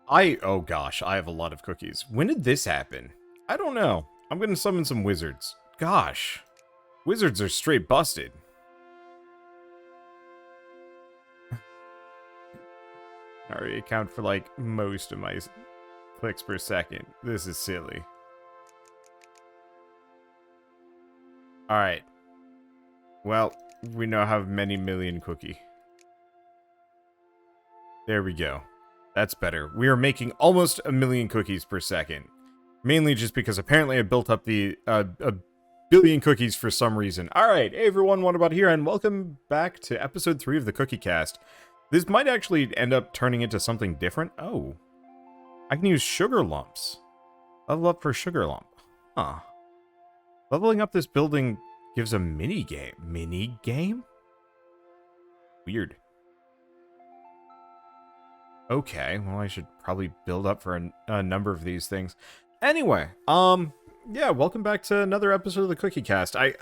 Oh gosh, I have a lot of cookies. When did this happen? I don't know. I'm gonna summon some wizards. Gosh. Wizards are straight busted. I already account for like most of my clicks per second. This is silly. Alright. Well, we now have many million cookie. There we go. That's better. We are making almost a million cookies per second. Mainly just because apparently I built up a billion cookies for some reason. Alright, hey everyone, Wanderbot here, and welcome back to episode 3 of the Cookie Cast. This might actually end up turning into something different. Oh. I can use sugar lumps. Level up for sugar lump. Huh. Leveling up this building gives a mini game. Mini game? Weird. Okay, well I should probably build up for a number of these things. Anyway, yeah, welcome back to another episode of the Cookie Cast. I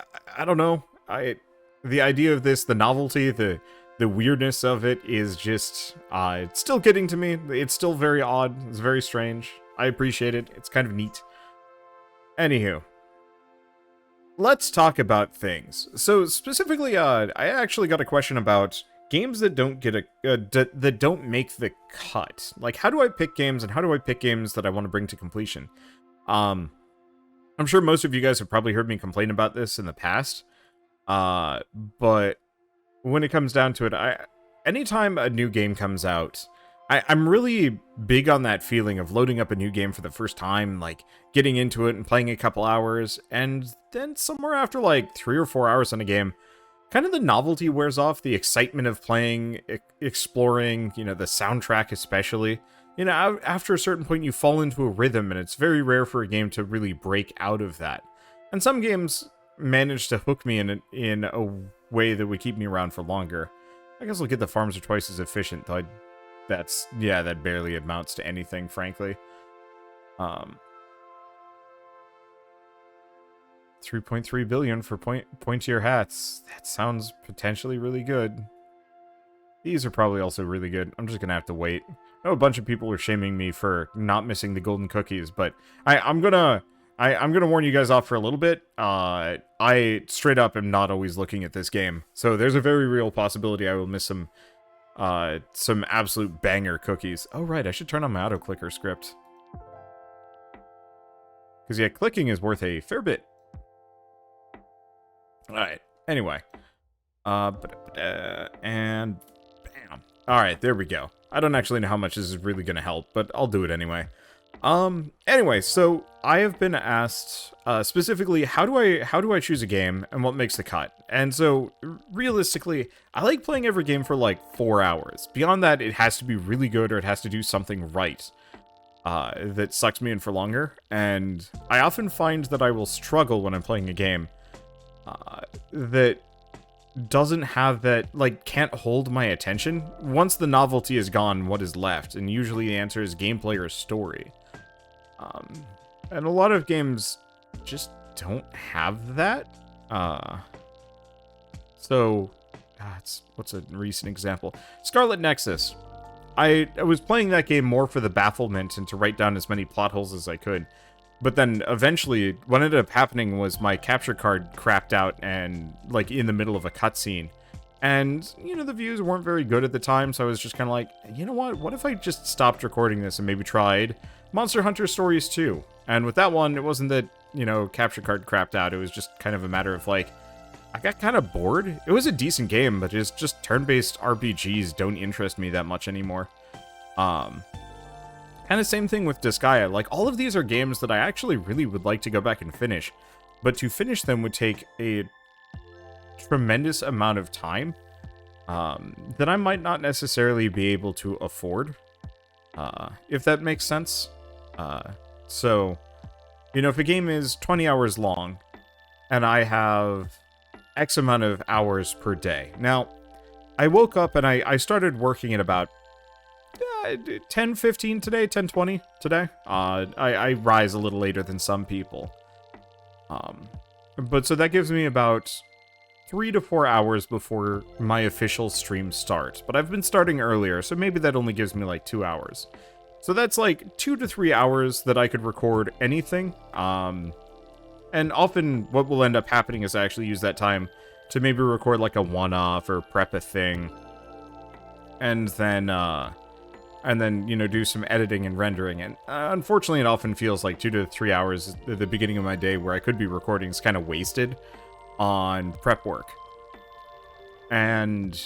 don't know. The idea of this, the novelty, the weirdness of it is just, it's still getting to me. It's still very odd. It's very strange. I appreciate it. It's kind of neat. Anywho. Let's talk about things. So, specifically, I actually got a question about games that don't get that don't make the cut. Like, how do I pick games, and how do I pick games that I want to bring to completion? I'm sure most of you guys have probably heard me complain about this in the past. But when it comes down to it, anytime a new game comes out, I'm really big on that feeling of loading up a new game for the first time, like getting into it and playing a couple hours, and then somewhere after like 3 or 4 hours in a game, kind of the novelty wears off, the excitement of playing, exploring, you know, the soundtrack especially. You know, after a certain point you fall into a rhythm, and it's very rare for a game to really break out of that. And some games manage to hook me in a way that would keep me around for longer. I guess I'll get the farms are twice as efficient, though that barely amounts to anything, frankly. 3.3 billion for pointier hats. That sounds potentially really good. These are probably also really good. I'm just gonna have to wait. I know a bunch of people are shaming me for not missing the golden cookies, but I'm gonna warn you guys off for a little bit. I straight up am not always looking at this game, so there's a very real possibility I will miss some absolute banger cookies. Oh right, I should turn on my auto clicker script. Because yeah, clicking is worth a fair bit. Alright, anyway. And bam. Alright, there we go. I don't actually know how much this is really going to help, but I'll do it anyway. Anyway, so I have been asked, specifically, how do I choose a game and what makes the cut? And so, realistically, I like playing every game for like 4 hours. Beyond that, it has to be really good or it has to do something right, that sucks me in for longer. And I often find that I will struggle when I'm playing a game, that doesn't have that, like, can't hold my attention. Once the novelty is gone, what is left? And usually the answer is gameplay or story. And a lot of games just don't have that. What's a recent example? Scarlet Nexus. I was playing that game more for the bafflement and to write down as many plot holes as I could. But then eventually, what ended up happening was my capture card crapped out and, like, in the middle of a cutscene. And, you know, the views weren't very good at the time, so I was just kind of like, you know what if I just stopped recording this and maybe tried Monster Hunter Stories 2? And with that one, it wasn't that, you know, capture card crapped out, it was just kind of a matter of, like, I got kind of bored. It was a decent game, but it's just turn-based RPGs don't interest me that much anymore. Kind of same thing with Disgaea. Like, all of these are games that I actually really would like to go back and finish, but to finish them would take a tremendous amount of time that I might not necessarily be able to afford, if that makes sense. So, you know, if a game is 20 hours long, and I have X amount of hours per day. Now, I woke up and I started working at about 10:15 today, 10:20 today. I rise a little later than some people. But so that gives me about 3 to 4 hours before my official stream starts. But I've been starting earlier, so maybe that only gives me like 2 hours. So that's like 2 to 3 hours that I could record anything. And often what will end up happening is I actually use that time to maybe record like a one-off or prep a thing. And then, you know, do some editing and rendering. And unfortunately, it often feels like 2 to 3 hours at the beginning of my day where I could be recording is kind of wasted on prep work. And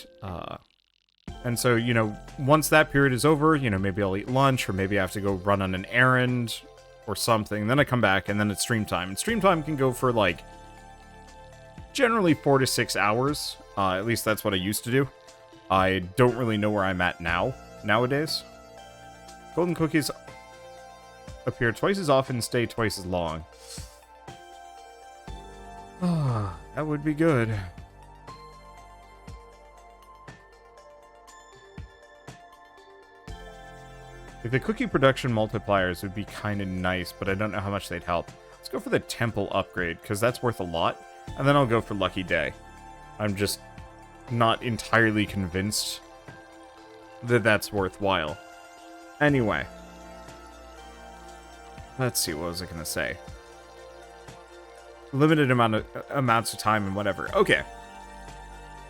so, you know, once that period is over, you know, maybe I'll eat lunch or maybe I have to go run on an errand or something. Then I come back and then it's stream time. And stream time can go for like generally 4 to 6 hours. At least that's what I used to do. I don't really know where I'm at nowadays. Golden cookies appear twice as often, stay twice as long. That would be good. Like, the cookie production multipliers would be kind of nice, but I don't know how much they'd help. Let's go for the temple upgrade, because that's worth a lot. And then I'll go for Lucky Day. I'm just not entirely convinced that that's worthwhile. Anyway. Let's see, what was I going to say? Limited amounts of time and whatever. Okay.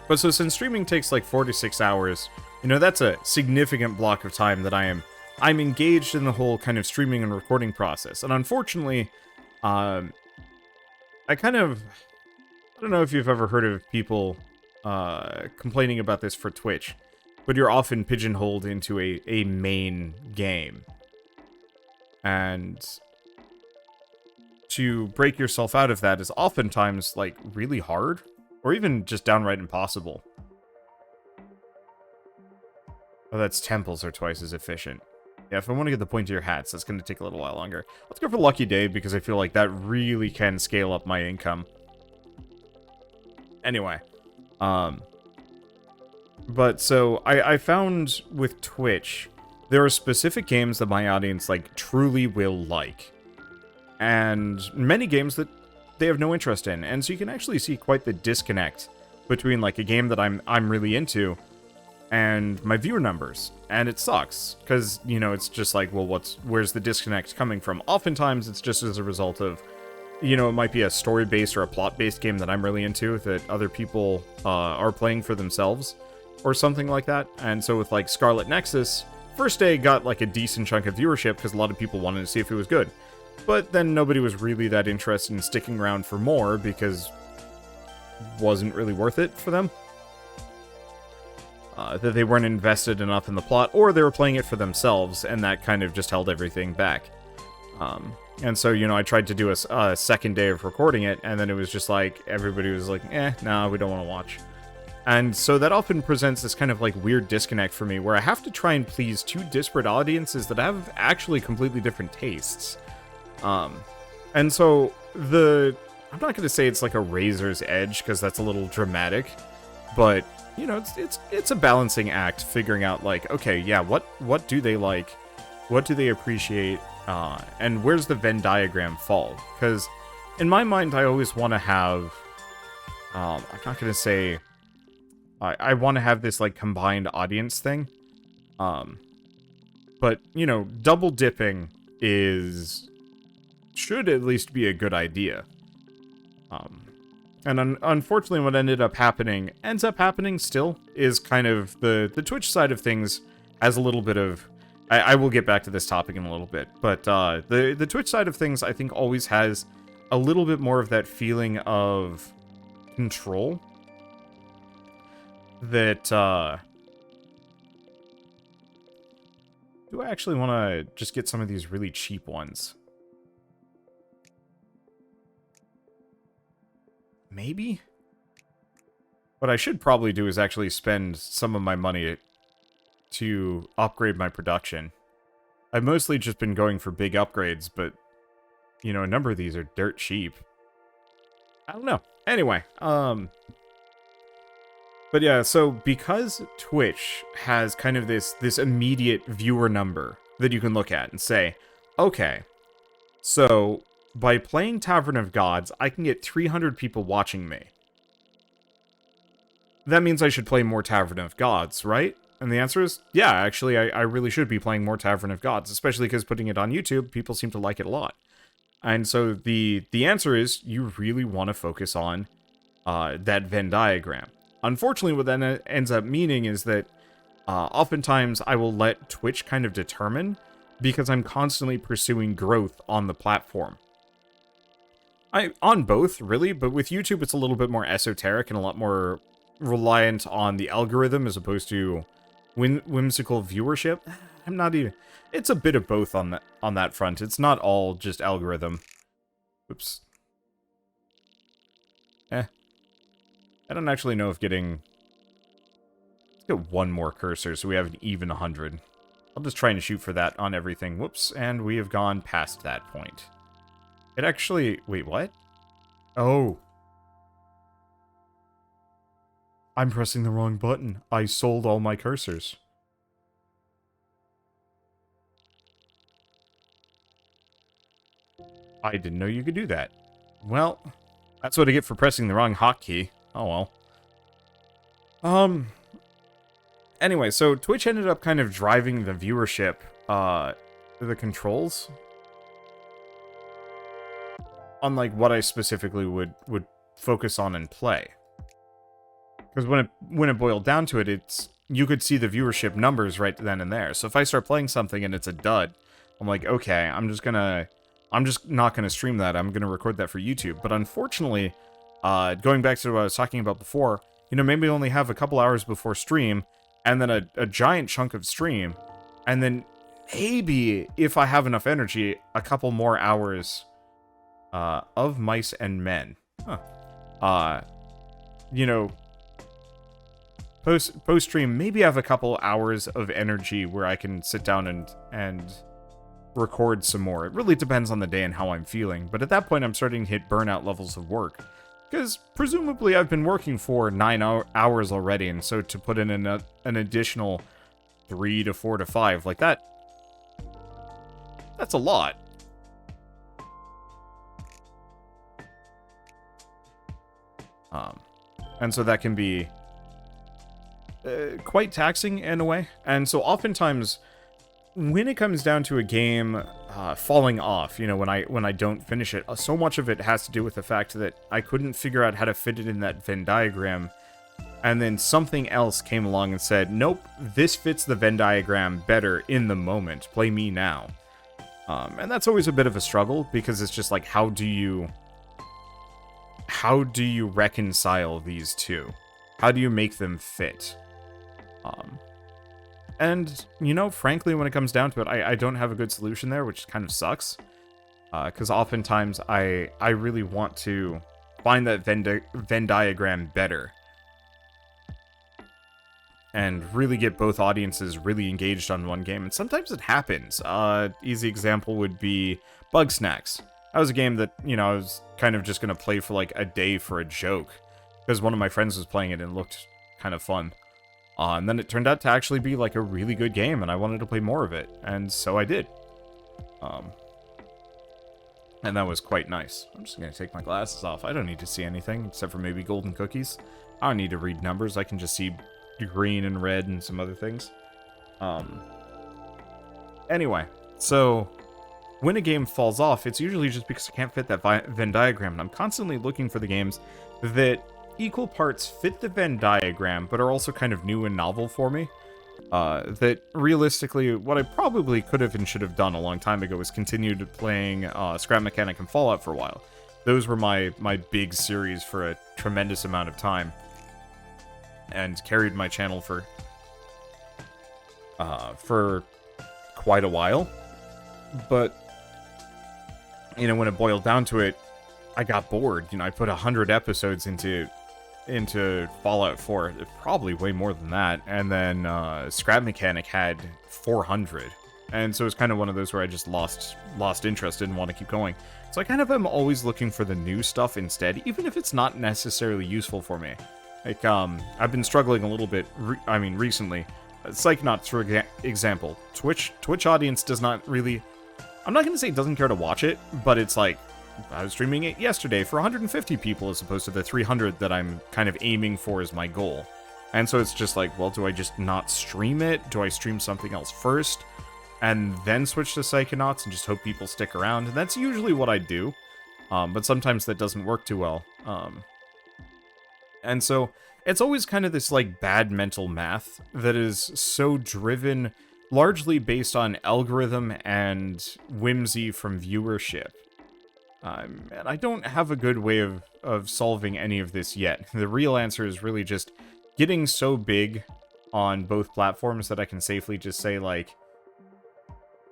But so since streaming takes like 4 to 6 hours, you know, that's a significant block of time that I'm engaged in the whole kind of streaming and recording process. And unfortunately, I don't know if you've ever heard of people complaining about this for Twitch, but you're often pigeonholed into a main game. And to break yourself out of that is oftentimes, like, really hard, or even just downright impossible. Oh, that's temples are twice as efficient. Yeah, if I want to get the pointier hats, that's going to take a little while longer. Let's go for Lucky Day, because I feel like that really can scale up my income. Anyway. But so, I found with Twitch, there are specific games that my audience, like, truly will like. And many games that they have no interest in. And so you can actually see quite the disconnect between, like, a game that I'm really into and my viewer numbers. And it sucks, because, you know, it's just like, well, where's the disconnect coming from? Oftentimes, it's just as a result of, you know, it might be a story-based or a plot-based game that I'm really into that other people are playing for themselves, or something like that. And so with, like, Scarlet Nexus, first day got, like, a decent chunk of viewership, because a lot of people wanted to see if it was good. But then nobody was really that interested in sticking around for more, because it wasn't really worth it for them. That they weren't invested enough in the plot, or they were playing it for themselves, and that kind of just held everything back. And so, you know, I tried to do a second day of recording it, and then it was just like, everybody was like, nah, we don't want to watch. And so that often presents this kind of, like, weird disconnect for me, where I have to try and please two disparate audiences that have actually completely different tastes. And so, I'm not going to say it's like a razor's edge, because that's a little dramatic, but, you know, it's a balancing act, figuring out, like, okay, yeah, what do they like, what do they appreciate, and where's the Venn diagram fall? Because in my mind, I always want to have, I'm not going to say, I want to have this, like, combined audience thing, but, you know, double dipping should at least be a good idea. And unfortunately, what ends up happening still, is kind of the Twitch side of things has a little bit of... I will get back to this topic in a little bit, but the Twitch side of things, I think, always has a little bit more of that feeling of control. That, do I actually want to just get some of these really cheap ones? Maybe? What I should probably do is actually spend some of my money to upgrade my production. I've mostly just been going for big upgrades, but, you know, a number of these are dirt cheap. I don't know. Anyway, but yeah, so because Twitch has kind of this immediate viewer number that you can look at and say, okay, so by playing Tavern of Gods, I can get 300 people watching me. That means I should play more Tavern of Gods, right? And the answer is, yeah, actually, I really should be playing more Tavern of Gods, especially because putting it on YouTube, people seem to like it a lot. And so the answer is, you really want to focus on that Venn diagram. Unfortunately, what that ends up meaning is that oftentimes I will let Twitch kind of determine, because I'm constantly pursuing growth on the platform. On both, really, but with YouTube it's a little bit more esoteric and a lot more reliant on the algorithm as opposed to whimsical viewership. I'm not even... It's a bit of both on that front. It's not all just algorithm. Oops. I don't actually know if getting... Let's get one more cursor so we have an even 100. I'll just try and shoot for that on everything. Whoops, and we have gone past that point. It actually... Wait, what? Oh. I'm pressing the wrong button. I sold all my cursors. I didn't know you could do that. Well, that's what I get for pressing the wrong hotkey. Oh well. Anyway, so Twitch ended up kind of driving the viewership, the controls on, like, what I specifically would focus on and play. Because when it boiled down to it, you could see the viewership numbers right then and there. So if I start playing something and it's a dud, I'm like, okay, I'm just not gonna stream that. I'm gonna record that for YouTube. But unfortunately, going back to what I was talking about before, you know, maybe only have a couple hours before stream, and then a giant chunk of stream, and then maybe, if I have enough energy, a couple more hours of Mice and Men. Huh. You know, post-stream, maybe I have a couple hours of energy where I can sit down and record some more. It really depends on the day and how I'm feeling, but at that point I'm starting to hit burnout levels of work. Because presumably I've been working for 9 hours already, and so to put in an additional 3 to 4 to 5, like that's a lot. And so that can be quite taxing in a way. And so oftentimes, when it comes down to a game falling off, you know, when I don't finish it, so much of it has to do with the fact that I couldn't figure out how to fit it in that Venn diagram, and then something else came along and said, nope, this fits the Venn diagram better in the moment, play me now. And that's always a bit of a struggle, because it's just like, how do you reconcile these two? How do you make them fit? And, you know, frankly, when it comes down to it, I don't have a good solution there, which kind of sucks. Because oftentimes I really want to find that Venn diagram better. And really get both audiences really engaged on one game. And sometimes it happens. Easy example would be Bug Snacks. That was a game that, you know, I was kind of just going to play for like a day for a joke. Because one of my friends was playing it and it looked kind of fun. And then it turned out to actually be like a really good game, and I wanted to play more of it, and so I did. And that was quite nice. I'm just going to take my glasses off. I don't need to see anything, except for maybe golden cookies. I don't need to read numbers. I can just see green and red and some other things. Anyway, so when a game falls off, it's usually just because I can't fit that Venn diagram, and I'm constantly looking for the games that equal parts fit the Venn diagram, but are also kind of new and novel for me. That realistically, what I probably could have and should have done a long time ago was continued playing Scrap Mechanic and Fallout for a while. Those were my big series for a tremendous amount of time, and carried my channel for quite a while. But, you know, when it boiled down to it, I got bored. You know, I put 100 episodes into Fallout 4, probably way more than that, and then Scrap Mechanic had 400, and so it's kind of one of those where I just lost interest, didn't want to keep going. So I kind of am always looking for the new stuff instead, even if it's not necessarily useful for me. Like, I've been struggling a little bit, recently. Psychonauts, for example. Twitch audience does not really... I'm not going to say it doesn't care to watch it, but it's like, I was streaming it yesterday for 150 people as opposed to the 300 that I'm kind of aiming for as my goal. And so it's just like, well, do I just not stream it? Do I stream something else first? And then switch to Psychonauts and just hope people stick around? And that's usually what I do. But sometimes that doesn't work too well. And so it's always kind of this like bad mental math that is so driven largely based on algorithm and whimsy from viewership. And I don't have a good way of solving any of this yet. The real answer is really just getting so big on both platforms that I can safely just say, like,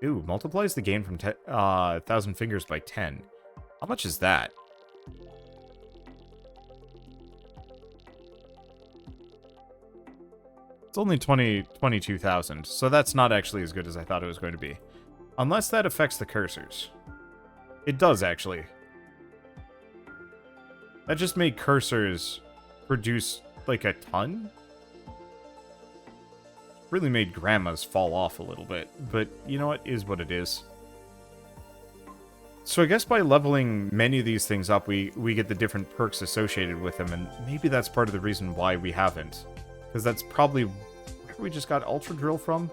ooh, multiplies the gain from 1,000 fingers by 10. How much is that? It's only 22,000, so that's not actually as good as I thought it was going to be. Unless that affects the cursors. It does, actually. That just made cursors produce, like, a ton? Really made grandmas fall off a little bit, but you know what? Is what it is. So I guess by leveling many of these things up, we get the different perks associated with them, and maybe that's part of the reason why we haven't. Because that's probably where we just got Ultra Drill from.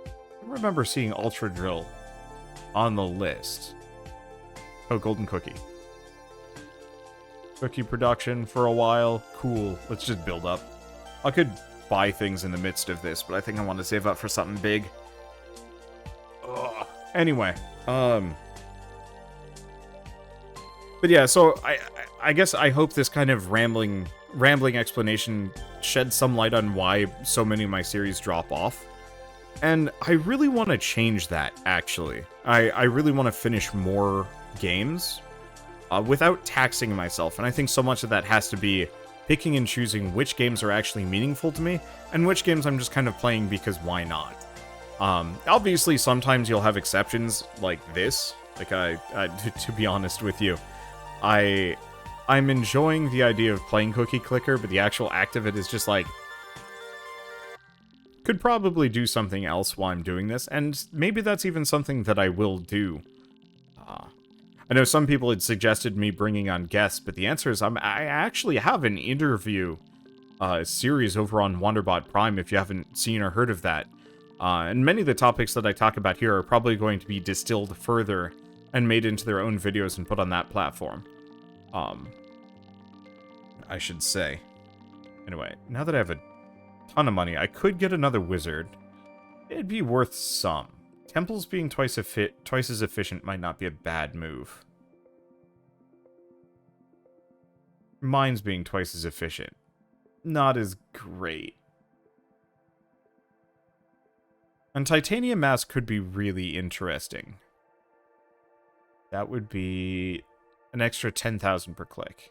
I remember seeing Ultra Drill on the list. Oh, Golden Cookie. Cookie production for a while. Cool. Let's just build up. I could buy things in the midst of this, but I think I want to save up for something big. Ugh. Anyway, but yeah, so I guess I hope this kind of rambling explanation sheds some light on why so many of my series drop off. And I really want to change that, actually. I really want to finish more games without taxing myself, and I think so much of that has to be picking and choosing which games are actually meaningful to me, and which games I'm just kind of playing because why not? Obviously, sometimes you'll have exceptions like this. Like, to be honest with you, I'm enjoying the idea of playing Cookie Clicker, but the actual act of it is just like, could probably do something else while I'm doing this, and maybe that's even something that I will do. I know some people had suggested me bringing on guests, but the answer is I actually have an interview series over on Wanderbot Prime, if you haven't seen or heard of that. And many of the topics that I talk about here are probably going to be distilled further and made into their own videos and put on that platform. I should say. Anyway, now that I have a ton of money, I could get another wizard. It'd be worth some. Temples being twice as efficient might not be a bad move. Mines being twice as efficient. Not as great. And titanium mass could be really interesting. That would be an extra 10,000 per click.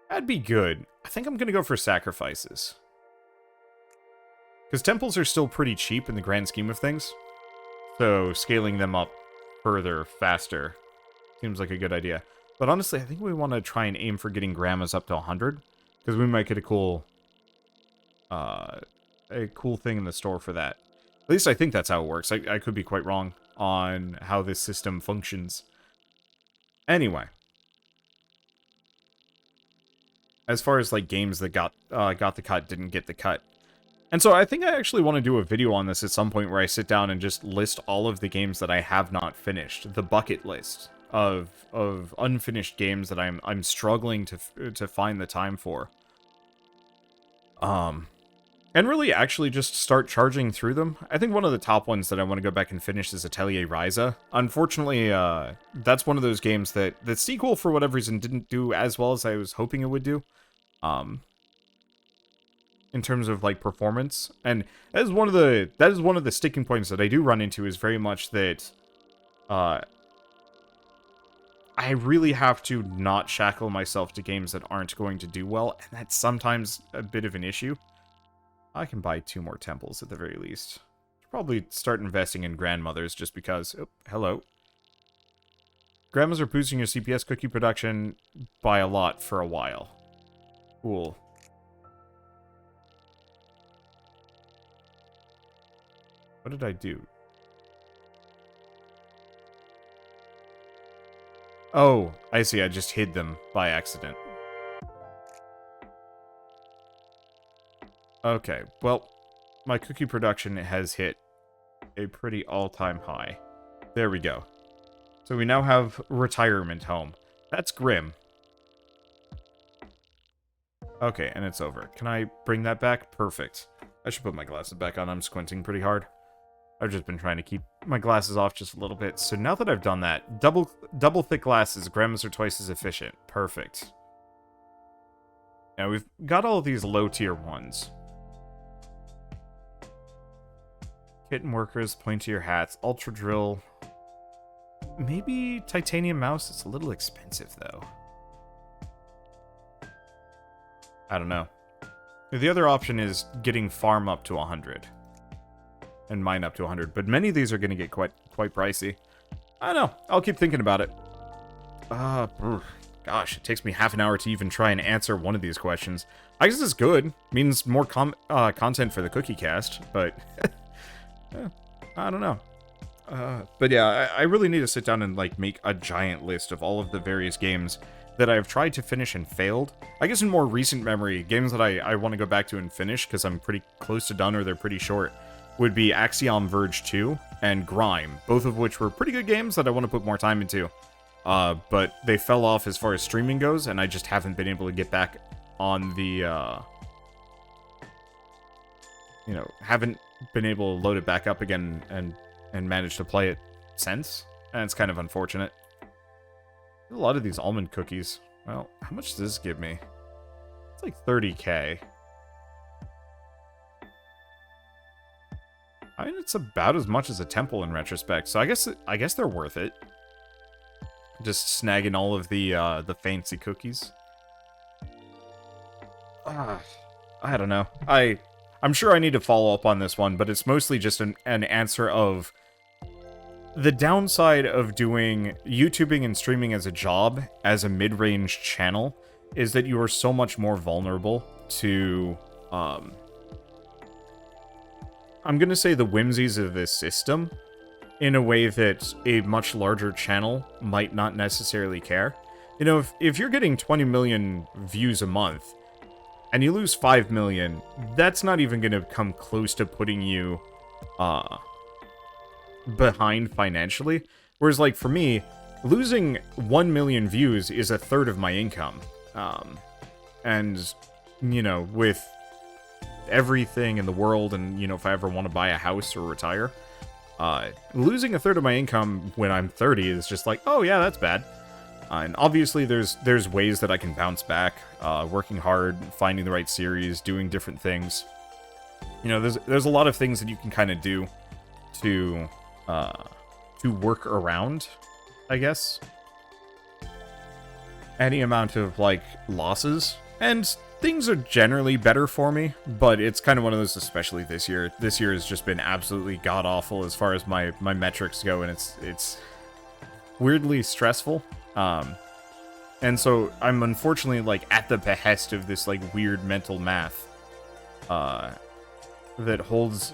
That'd be good. I think I'm going to go for sacrifices. Because temples are still pretty cheap in the grand scheme of things. So scaling them up further, faster, seems like a good idea. But honestly, I think we want to try and aim for getting grandmas up to 100. Because we might get a cool thing in the store for that. At least I think that's how it works. I could be quite wrong on how this system functions. Anyway. As far as like games that got the cut, didn't get the cut. And so I think I actually want to do a video on this at some point where I sit down and just list all of the games that I have not finished. The bucket list of unfinished games that I'm struggling to find the time for. And really actually just start charging through them. I think one of the top ones that I want to go back and finish is Atelier Ryza. Unfortunately, that's one of those games that the sequel, for whatever reason, didn't do as well as I was hoping it would do. In terms of like performance, and that is one of the sticking points that I do run into, is very much that I really have to not shackle myself to games that aren't going to do well, and that's sometimes a bit of an issue. I can buy 2 more temples at the very least. Probably start investing in grandmothers just because. Oh, hello. Grandmas are boosting your CPS cookie production by a lot for a while. Cool. What did I do? Oh, I see. I just hid them by accident. Okay, well, my cookie production has hit a pretty all-time high. There we go. So we now have retirement home. That's grim. Okay, and it's over. Can I bring that back? Perfect. I should put my glasses back on. I'm squinting pretty hard. I've just been trying to keep my glasses off just a little bit. So now that I've done that, double thick glasses, grams are twice as efficient. Perfect. Now we've got all of these low tier ones. Kitten workers, pointier hats, ultra drill. Maybe titanium mouse? It's a little expensive though. I don't know. The other option is getting farm up to 100. And mine up to 100. But many of these are going to get quite pricey. I don't know. I'll keep thinking about it. Gosh, it takes me half an hour to even try and answer one of these questions. I guess it's good. Means more content for the cookie cast. But I don't know. But yeah, I really need to sit down and like make a giant list of all of the various games that I've tried to finish and failed. I guess in more recent memory, games that I want to go back to and finish because I'm pretty close to done or they're pretty short, would be Axiom Verge 2 and Grime, both of which were pretty good games that I want to put more time into. But they fell off as far as streaming goes, and I just haven't been able to get back on the, haven't been able to load it back up again and manage to play it since, and it's kind of unfortunate. A lot of these almond cookies. Well, how much does this give me? It's like 30k. I mean, it's about as much as a temple in retrospect, so I guess they're worth it. Just snagging all of the fancy cookies. I don't know. I'm sure I need to follow up on this one, but it's mostly just an answer of the downside of doing YouTubing and streaming as a job, as a mid-range channel, is that you are so much more vulnerable to, I'm gonna say the whimsies of this system, in a way that a much larger channel might not necessarily care. You know, if you're getting 20 million views a month, and you lose 5 million, that's not even gonna come close to putting you, behind financially. Whereas, like, for me, losing 1 million views is a third of my income. And, you know, with everything in the world, and, you know, if I ever want to buy a house or retire, losing a third of my income when I'm 30 is just like, oh yeah, that's bad. And obviously there's ways that I can bounce back, working hard, finding the right series, doing different things. You know, there's a lot of things that you can kind of do to work around, I guess, any amount of, like, losses. And things are generally better for me, but it's kind of one of those, especially this year. This year has just been absolutely god-awful as far as my metrics go, and it's weirdly stressful. And so I'm unfortunately, like, at the behest of this, like, weird mental math, that holds...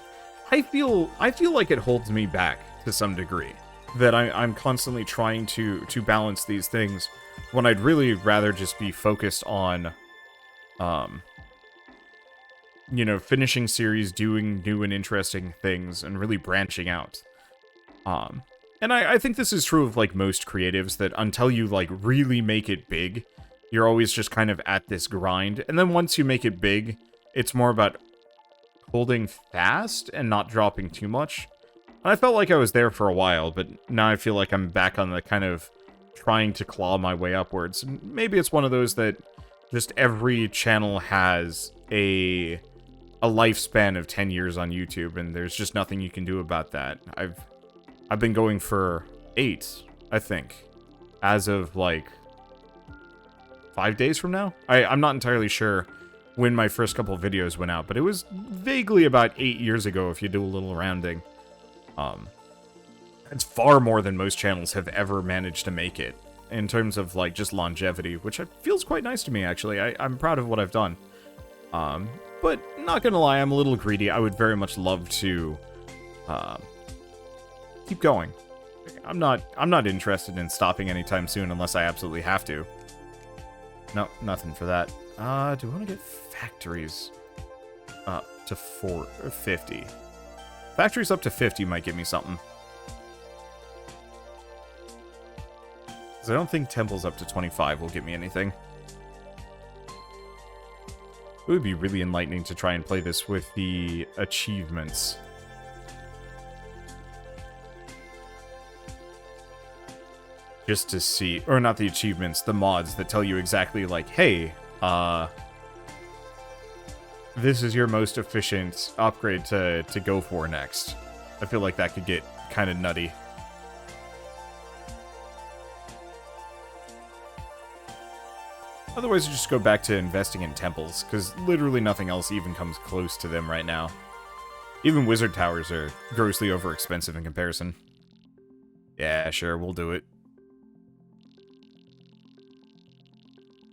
I feel like it holds me back to some degree. That I'm constantly trying to balance these things when I'd really rather just be focused on, you know, finishing series, doing new and interesting things, and really branching out. And I think this is true of, like, most creatives, that until you, like, really make it big, you're always just kind of at this grind. And then once you make it big, it's more about holding fast and not dropping too much. And I felt like I was there for a while, but now I feel like I'm back on the kind of trying to claw my way upwards. And maybe it's one of those that just every channel has a lifespan of 10 years on YouTube, and there's just nothing you can do about that. I've been going for 8, I think, as of, like, 5 days from now? I'm not entirely sure when my first couple of videos went out, but it was vaguely about 8 years ago if you do a little rounding. It's far more than most channels have ever managed to make it, in terms of, like, just longevity, which feels quite nice to me, actually. I'm proud of what I've done. But, not gonna lie, I'm a little greedy. I would very much love to, keep going. I'm not interested in stopping anytime soon unless I absolutely have to. No, nothing for that. Do I want to get factories? up to 50. Factories up to 50 might give me something. Because I don't think temples up to 25 will get me anything. It would be really enlightening to try and play this with the achievements. Just to see, or not the achievements, the mods that tell you exactly like, hey, this is your most efficient upgrade to go for next. I feel like that could get kind of nutty. Otherwise, you just go back to investing in temples, because literally nothing else even comes close to them right now. Even wizard towers are grossly overexpensive in comparison. Yeah, sure, we'll do it.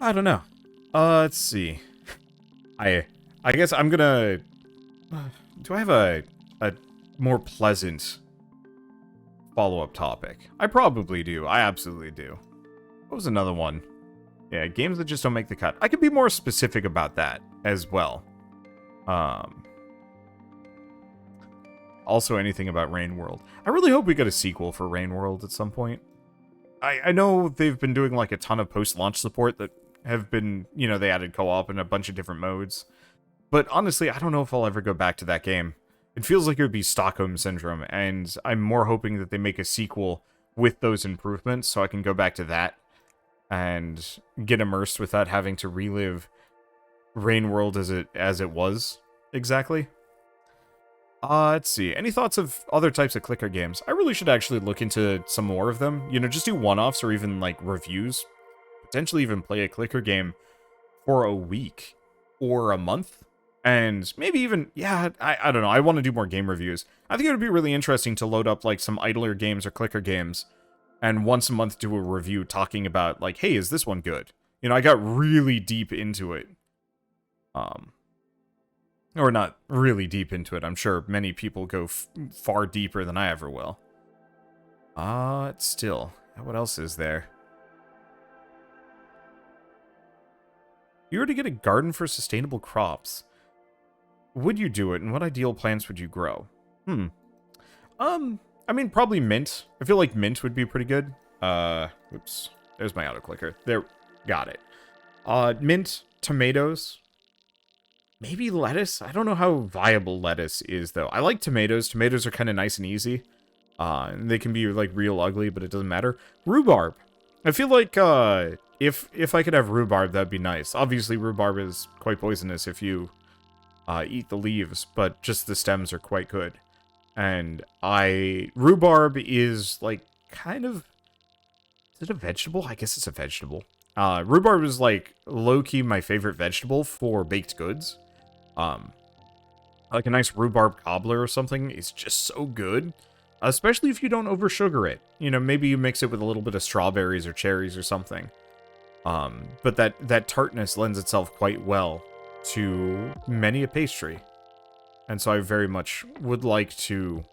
I don't know. Let's see. I guess I'm gonna... do I have a more pleasant follow-up topic? I probably do. I absolutely do. What was another one? Yeah, games that just don't make the cut. I could be more specific about that as well. Also, anything about Rain World. I really hope we get a sequel for Rain World at some point. I know they've been doing like a ton of post-launch support that have been, you know, they added co-op and a bunch of different modes. But honestly, I don't know if I'll ever go back to that game. It feels like it would be Stockholm Syndrome, and I'm more hoping that they make a sequel with those improvements so I can go back to that and get immersed without having to relive Rain World as it was exactly. Let's see. Any thoughts of other types of clicker games? I really should actually look into some more of them. You know, just do one-offs or even like reviews. Potentially even play a clicker game for a week or a month. And maybe even, yeah, I don't know. I want to do more game reviews. I think it would be really interesting to load up like some idler games or clicker games and once a month do a review talking about like, hey, is this one good? You know, I got really deep into it. Or not really deep into it. I'm sure many people go far deeper than I ever will. Still, what else is there? You were to get a garden for sustainable crops. Would you do it, and what ideal plants would you grow? I mean, probably mint. I feel like mint would be pretty good. Oops. There's my auto-clicker. There, got it. Mint, tomatoes, maybe lettuce? I don't know how viable lettuce is, though. I like tomatoes. Tomatoes are kind of nice and easy. They can be, like, real ugly, but it doesn't matter. Rhubarb. I feel like, if I could have rhubarb, that'd be nice. Obviously, rhubarb is quite poisonous if you eat the leaves, but just the stems are quite good. And rhubarb is, like, kind of... Is it a vegetable? I guess it's a vegetable. Rhubarb is, like, low-key my favorite vegetable for baked goods. Like a nice rhubarb cobbler or something is just so good. Especially if you don't oversugar it. You know, maybe you mix it with a little bit of strawberries or cherries or something. But that tartness lends itself quite well to many a pastry. And so I very much would like to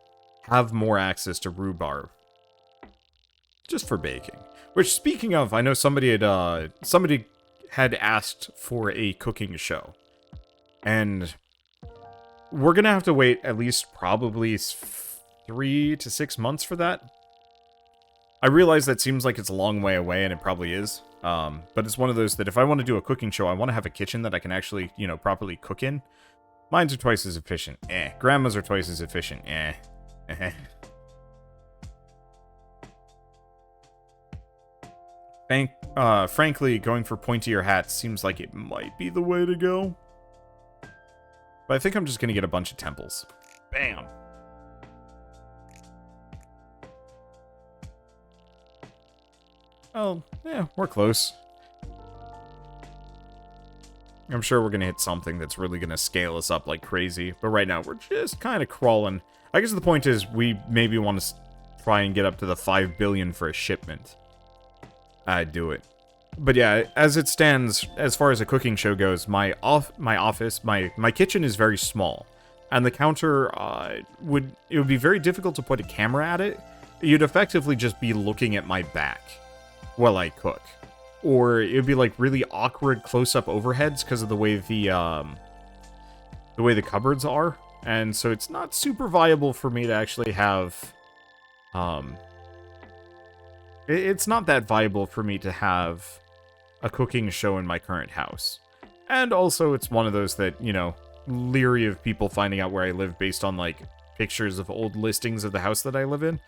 have more access to rhubarb. Just for baking. Which, speaking of, I know somebody had asked for a cooking show. And we're gonna have to wait at least probably 3 to 6 months for that. I realize that seems like it's a long way away, and it probably is. But it's one of those that if I want to do a cooking show, I want to have a kitchen that I can actually, you know, properly cook in. Mines are twice as efficient. Grandmas are twice as efficient. Frankly, going for pointier hats seems like it might be the way to go. But I think I'm just going to get a bunch of temples. Bam! Oh, yeah, we're close. I'm sure we're going to hit something that's really going to scale us up like crazy. But right now, we're just kind of crawling. I guess the point is we maybe want to try and get up to the 5 billion for a shipment. I'd do it. But yeah, as it stands, as far as a cooking show goes, my kitchen is very small. And the counter, it would be very difficult to put a camera at it. You'd effectively just be looking at my back while I cook. Or it would be like really awkward close-up overheads because of the way the the way the cupboards are. And so it's not super viable for me to actually have, it's not that viable for me to have a cooking show in my current house. And also it's one of those that, you know, leery of people finding out where I live based on, like, pictures of old listings of the house that I live in.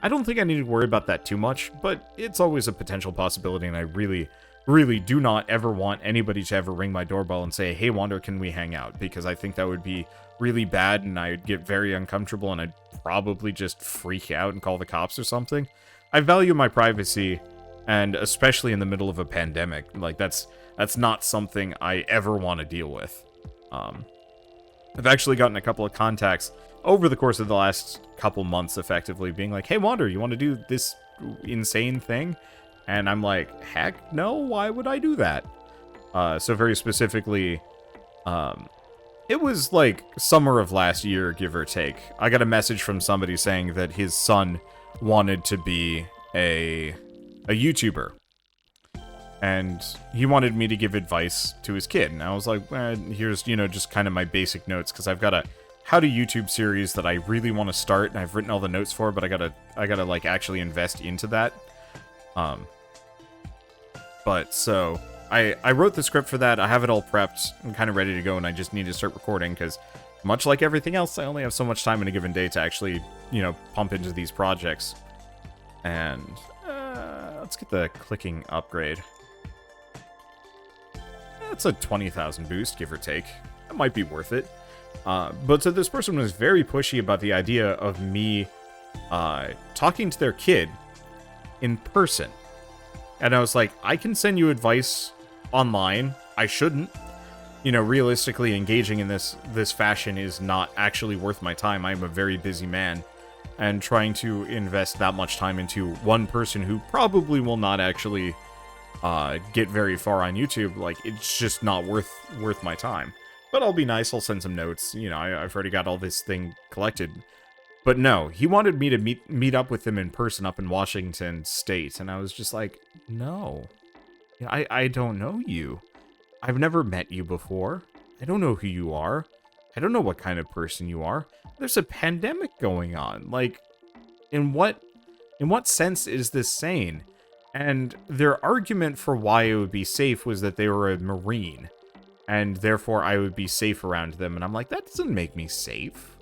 I don't think I need to worry about that too much, but it's always a potential possibility, and I really, really do not ever want anybody to ever ring my doorbell and say, hey, Wander, can we hang out? Because I think that would be really bad, and I'd get very uncomfortable, and I'd probably just freak out and call the cops or something. I value my privacy, and especially in the middle of a pandemic, like, that's not something I ever want to deal with. I've actually gotten a couple of contacts over the course of the last couple months, effectively being like, hey, Wander, you want to do this insane thing? And I'm like, heck no, why would I do that? So very specifically, it was like summer of last year, give or take. I got a message from somebody saying that his son wanted to be a YouTuber. And he wanted me to give advice to his kid. And I was like, here's, you know, just kind of my basic notes, because I've got a how to YouTube series that I really want to start, and I've written all the notes for, but I gotta like actually invest into that. But so I wrote the script for that. I have it all prepped. I'm kind of ready to go, and I just need to start recording, because much like everything else, I only have so much time in a given day to actually, you know, pump into these projects. And let's get the clicking upgrade. That's a 20,000 boost, give or take. That might be worth it. But so this person was very pushy about the idea of me talking to their kid in person. And I was like, I can send you advice online. I shouldn't. You know, realistically, engaging in this fashion is not actually worth my time. I'm a very busy man. And trying to invest that much time into one person who probably will not actually get very far on YouTube, like, it's just not worth my time. But I'll be nice, I'll send some notes, you know, I've already got all this thing collected. But no, he wanted me to meet up with him in person up in Washington State, and I was just like, no. I don't know you. I've never met you before. I don't know who you are. I don't know what kind of person you are. There's a pandemic going on. Like, in what sense is this sane? And their argument for why it would be safe was that they were a Marine, and therefore I would be safe around them. And I'm like, that doesn't make me safe.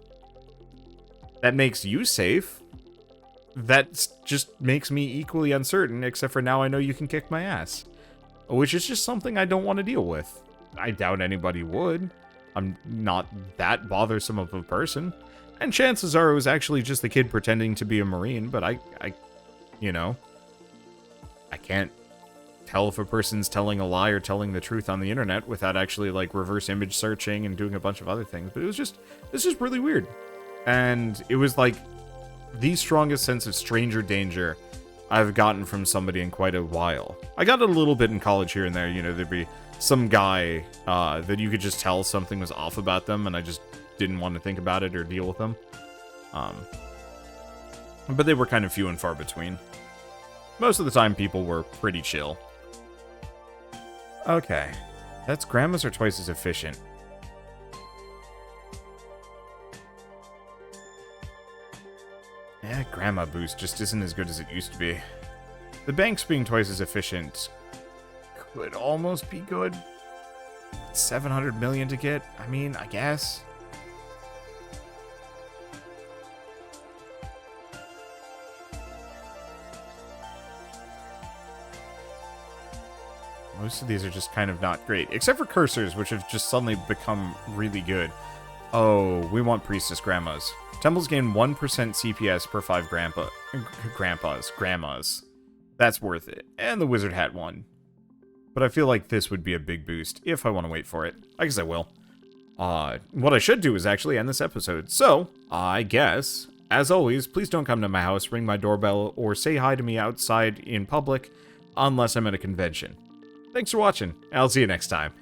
That makes you safe. That just makes me equally uncertain, except for now I know you can kick my ass. Which is just something I don't want to deal with. I doubt anybody would. I'm not that bothersome of a person. And chances are it was actually just the kid pretending to be a Marine, but I you know, I can't tell if a person's telling a lie or telling the truth on the internet without actually, like, reverse image searching and doing a bunch of other things. But it's just really weird. And it was, like, the strongest sense of stranger danger I've gotten from somebody in quite a while. I got it a little bit in college here and there, you know, there'd be some guy that you could just tell something was off about them, and I just didn't want to think about it or deal with them. But they were kind of few and far between. Most of the time, people were pretty chill. Okay. That's grandmas are twice as efficient. Yeah, grandma boost just isn't as good as it used to be. The banks being twice as efficient could almost be good. 700 million to get? I mean, I guess. Most of these are just kind of not great. Except for cursors, which have just suddenly become really good. Oh, we want priestess grandmas. Temples gain 1% CPS per 5 grandmas. That's worth it. And the wizard hat one. But I feel like this would be a big boost if I want to wait for it. I guess I will. What I should do is actually end this episode. So, I guess, as always, please don't come to my house, ring my doorbell, or say hi to me outside in public unless I'm at a convention. Thanks for watching. I'll see you next time.